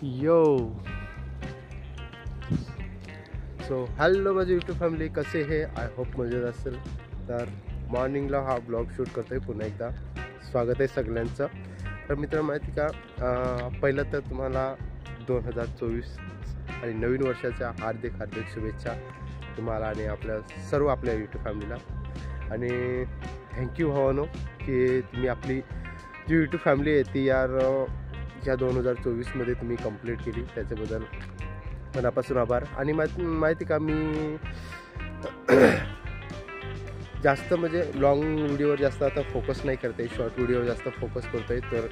यो so hello माझे YouTube family, कसे हे? आय होप मजेत असेल. तर मॉर्निंगला हा ब्लॉग शूट करतो आहे. पुन्हा एकदा स्वागत आहे सगळ्यांचं. तर मित्र, माहिती का, पहिलं तर तुम्हाला 2024 आणि नवीन वर्षाच्या हार्दिक हार्दिक शुभेच्छा तुम्हाला आणि आपल्या यूट्यूब फॅमिलीला. आणि थँक्यू भावानो की तुम्ही आपली जी यूट्यूब फॅमिली आहे ती या 2024मध्ये तुम्ही कंप्लीट केली, त्याच्याबद्दल मनापासून आभार. आणि माहिती का, मी जास्त म्हणजे लॉंग व्हिडिओवर जास्त आता फोकस नाही करते, शॉर्ट व्हिडिओवर जास्त फोकस करतो आहे. तर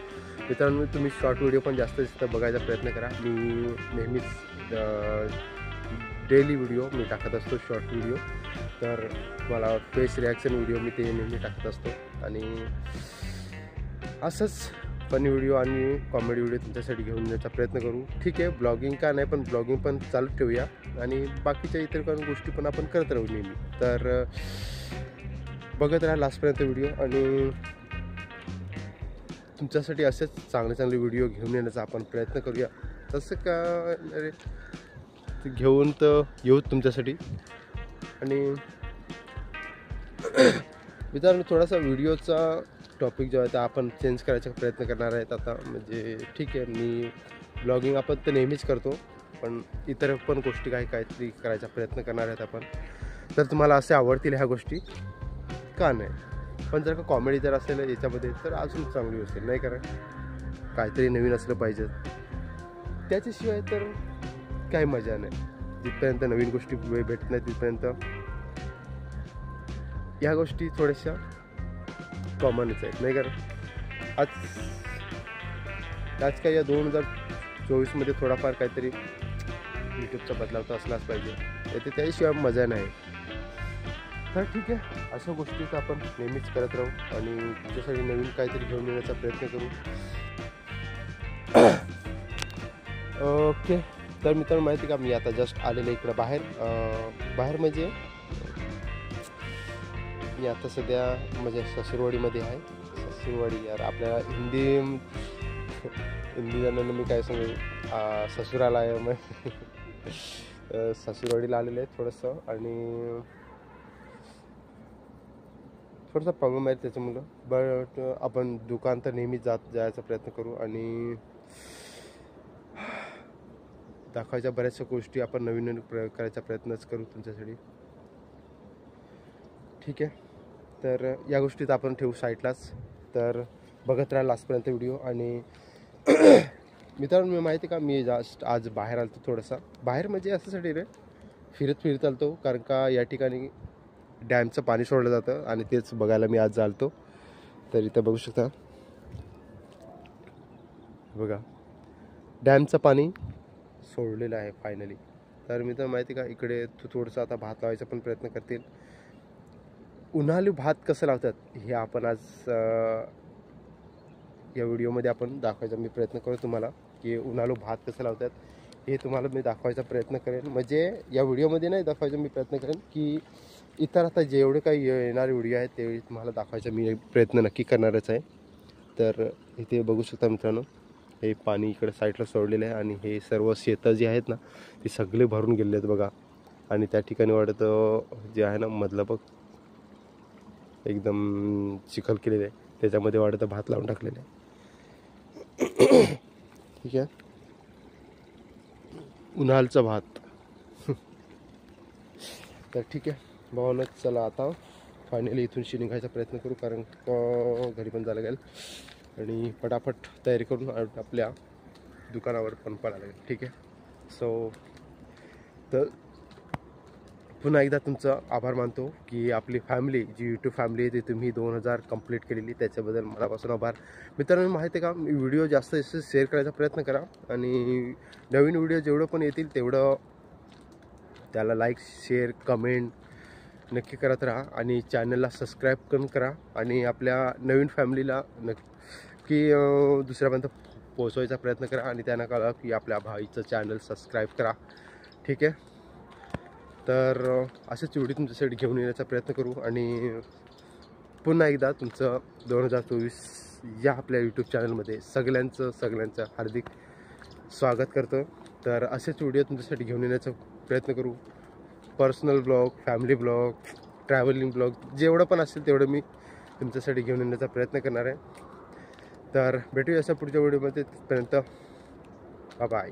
मित्रांनो, तुम्ही शॉर्ट व्हिडिओ पण जास्त बघायचा प्रयत्न करा. मी नेहमीच डेली व्हिडिओ मी टाकत असतो, शॉर्ट व्हिडिओ. तर मला फेस रिॲक्शन व्हिडिओ मी ते नेहमी टाकत असतो. आणि असंच फनी व्हिडिओ आणि कॉमेडी व्हिडिओ तुमच्यासाठी घेऊन येण्याचा प्रयत्न करू. ठीक आहे, ब्लॉगिंग का नाही, पण ब्लॉगिंग पण चालू ठेवूया आणि बाकीच्या इतर काही गोष्टी पण आपण करत राहू नेहमी. तर बघत राहा लास्टपर्यंत व्हिडिओ. आणि तुमच्यासाठी असेच चांगले चांगले व्हिडिओ घेऊन येण्याचा आपण प्रयत्न करूया. तसं का अरे घेऊन तर येऊ तुमच्यासाठी. आणि मित्रांनो, थोडासा व्हिडिओचा टॉपिक जो आहे तर आपण चेंज करायचा प्रयत्न करणार आहेत आता. म्हणजे ठीक आहे, मी ब्लॉगिंग आपण तर नेहमीच करतो, पण इतर पण गोष्टी काहीतरी करायचा प्रयत्न करणार आहेत आपण. तर तुम्हाला असे आवडतील ह्या गोष्टी का नाही, पण जर का कॉमेडी जर असेल याच्यामध्ये तर अजून चांगली असेल, नाही कारण काहीतरी नवीन असलं पाहिजे. त्याच्याशिवाय तर काही मजा नाही. जिथपर्यंत नवीन गोष्टी भेटत नाही तिथपर्यंत ह्या गोष्टी थोड्याशा कॉमनच आहेत, नाही कारण आज काय या 2024मध्ये थोडाफार काहीतरी यूट्यूबचा बदलाव तर असलाच पाहिजे, येते त्याशिवाय मजा नाही. तर ठीक आहे, अशा गोष्टी तर आपण नेहमीच करत राहू आणि तुमच्यासाठी नवीन काहीतरी घेऊन येण्याचा प्रयत्न करू. ओके. तर मित्रांनो, माहिती का, मी आता जस्ट आलेलं इकडं बाहेर म्हणजे मी आता सध्या म्हणजे सासूरवाडीमध्ये आहे. सासूरवाडी यार, आपल्याला हिंदी जणांना मी काय सांगू, ससुराला आहे मग सासूरवाडीला आलेलं आहे थोडंसं. आणि थोडासा प्रॉब्लेम आहे त्याच्यामुळं, बट आपण दुकान तर नेहमी जायचा प्रयत्न करू आणि दाखवायच्या बऱ्याचशा गोष्टी आपण नवीन करायचा प्रयत्नच करू तुमच्यासाठी. ठीक आहे, तर या गोष्टीत आपण ठेवू साईडलाच. तर बघत राहा लास्टपर्यंत व्हिडिओ. आणि मित्रांनो, मी माहिती का, मी आज बाहेर आलतो. थोडासा बाहेर म्हणजे याच्यासाठी रे फिरत आलतो, कारण का या ठिकाणी डॅमचं पाणी सोडलं जातं आणि तेच बघायला मी आज आलतो. तर इथं बघू शकता, बघा डॅमचं पाणी सोडलेलं आहे फायनली. तर मी तर माहिती का, इकडे थोडंसं आता भात लावायचा पण प्रयत्न करतील. उन्हाळी भात कसं लावतात हे आपण आज या व्हिडिओमध्ये आपण दाखवायचा मी प्रयत्न करू तुम्हाला, की उन्हाळी भात कसं लावतात हे तुम्हाला मी दाखवायचा प्रयत्न करेन. म्हणजे या व्हिडिओमध्ये नाही दाखवायचा मी प्रयत्न करेन, की इतर आता जेवढे काही येणारे व्हिडिओ आहेत तेवढे तुम्हाला दाखवायचा मी प्रयत्न नक्की करणारच आहे. तर इथे बघू शकता मित्रांनो, हे पाणी इकडे साईडला सोडलेलं आहे आणि हे सर्व शेतं जे आहेत ना ते सगळे भरून गेलेले आहेत बघा. आणि त्या ठिकाणी वाटतं जे आहे ना मधलं बघ एकदम चिखल केलेलं आहे, त्याच्यामध्ये वाटतं भात लावून टाकलेलं आहे. ठीक आहे, उन्हाळचा भात. तर ठीक आहे भावानं, चला आता फायनली इथून निघायचा प्रयत्न करू, कारण घरी पण जायला लागेल आणि फटाफट तयारी करून आपल्या दुकानावर पण पडायला लागेल. ठीक आहे, सो तर पुन्हा एकदा तुमचं आभार मानतो की आपली फॅमिली जी यूट्यूब फॅमिली आहे ती तुम्ही 2000 कंप्लीट केलेली, त्याच्याबद्दल मनापासून आभार. मित्रांनो, माहिती आहे का, व्हिडिओ जास्त शेअर करायचा प्रयत्न करा आणि नवीन व्हिडिओ जेवढं पण येतील तेवढं त्याला लाईक शेअर कमेंट नक्की करत राहा. आणि चॅनलला सबस्क्राईब पण करा आणि आपल्या नवीन फॅमिलीला नक्की दुसऱ्यापर्यंत पोहोचवायचा प्रयत्न करा आणि त्यांना कळवा की आपल्या भाईचं चॅनल सबस्क्राईब करा. ठीक आहे, तर असेच व्हिडिओ तुमच्यासाठी घेऊन येण्याचा प्रयत्न करू. आणि पुन्हा एकदा तुमचं 2024 या आपल्या यूट्यूब चॅनलमध्ये सगळ्यांचं हार्दिक स्वागत करतो. तर असेच व्हिडिओ तुमच्यासाठी घेऊन येण्याचा प्रयत्न करू. Personal blog, family blog, travelling blog, जेवढं पण असेल तेवढं मी तुमच्यासाठी घेऊन येण्याचा प्रयत्न करणार आहे. तर भेटूया अशा पुढच्या व्हिडिओमध्ये. तिथपर्यंत बाय.